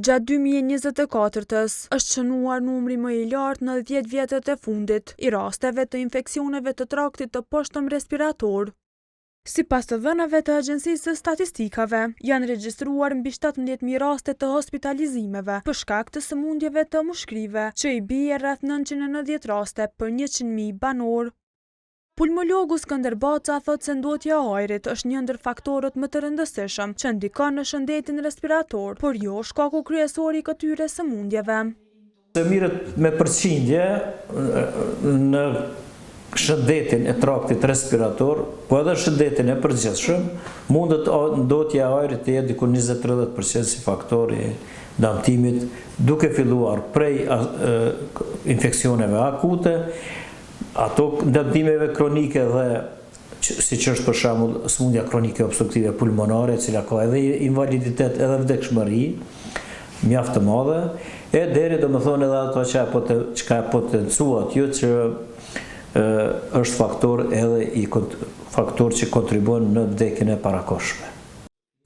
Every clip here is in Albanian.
Gjatë 2024-s është shënuar numri më i lartë në 10 vjetët e fundit i rasteve të infeksioneve të traktit të poshtëm respirator. Sipas të dhënave të Agjencisë së Statistikave, janë regjistruar mbi 17.000 raste të hospitalizimeve për shkak të sëmundjeve të mushkrive, që i bie rreth 990 raste për 100.000 banor. Pulmologu Skënder Baca thot se ndotja e ajrit është një ndër faktorët më të rëndësishëm që ndikon në shëndetin respirator, por jo shkaku kryesor i këtyre sëmundjeve. Se mirët me përqindje në shëndetin e traktit respirator, po edhe shëndetin e përgjithshëm, mundet ndotja e ajrit të jetë diku 20-30% si faktori damtimit, duke filluar prej infeksioneve akute, ato ndëmtimeve kronike dhe si që është për shembull sëmundja kronike obstruktive pulmonare, e cila ka edhe invaliditet edhe vdekshmëri mjaft të madhe, e deri domethënë edhe ato që potencuat jo që është faktor që kontribuon në vdekjen e parakohshme.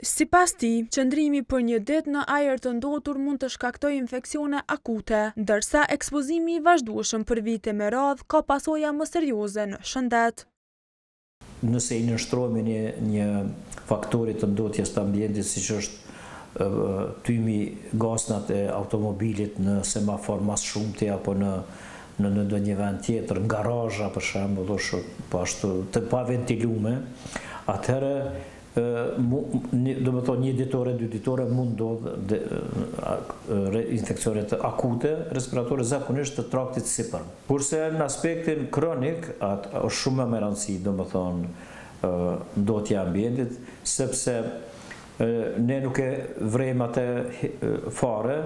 Sipas tij, qëndrimi për një ditë në ajër të ndotur mund të shkaktojë infeksione akute, ndërsa ekspozimi i vazhdueshëm për vite me radhë ka pasoja më serioze në shëndet. Nëse i nënshtrohemi një faktori të ndotjes të ambientit, siç është tymi gaznat e automobilit në semafor mas shumti apo në ndonjë vend tjetër, në garazha për shembull, po ashtu të paventilume, atëherë domethënë një ditore, 2 ditore mund ndodh infeksionet akute respiratore zakonisht të traktit sipër. Kurse në aspektin kronik është shumë më e rëndësishme domethënë ndotja e ambientit, sepse ne nuk e vrejmë atë fare,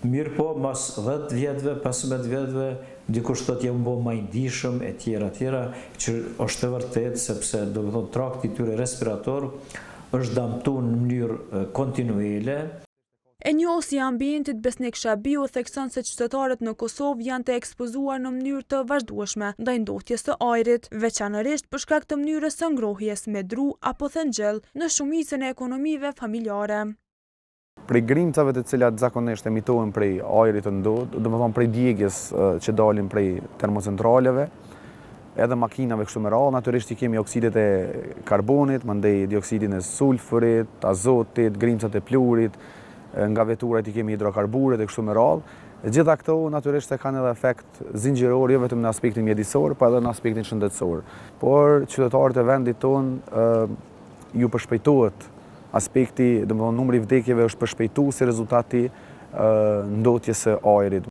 mirë po mas 10 vjetëve, 15 vjetëve, dikush thotë jam bë më i ndihshëm e tjera, që është e vërtetë sepse domethënë trakti i tyre respirator është damtuar në mënyrë kontinuele. E njohësi i ambientit Besnik Shabiu thekson se qytetarët në Kosovë janë të ekspozuar në mënyrë të vazhdueshme ndaj ndotjes së ajrit, veçanërisht për shkak të mënyrës së ngrohjes me dru apo thëngjell në shumicën e ekonomive familjare. Prej grimcave të cilat zakonisht emitohen prej ajrit të ndotur, domethënë prej djegjes që dalin prej termocentraleve, edhe makinave kështu me radhë, natyrisht i kemi oksidet e karbonit, mandej dioksidin e sulfurit, azotit, grimcat e plurit, nga veturat i kemi hidrokarburet e kështu me radhë. Gjitha këto natyrisht e kanë edhe efekt zinxhiror, jo vetëm në aspektin mjedisor, por edhe në aspektin shëndetësor. Por qytetarët e vendit tonë ju përshpejtohet aspekti, domethënë numri i vdekjeve është përshpejtuar si rezultati ndotjes së ajrit.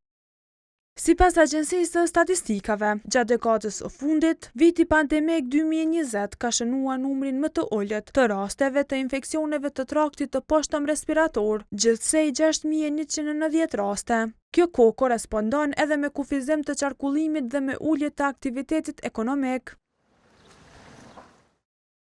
Sipas Agjencisë së Statistikave, gjatë dekadës së fundit, viti pandemik 2020 ka shënuar numrin më të ulët të rasteve të infeksioneve të traktit të poshtëm respirator, gjithsej 6.190 raste. Kjo kohë korespondon edhe me kufizim të qarkullimit dhe me ulje të aktivitetit ekonomik.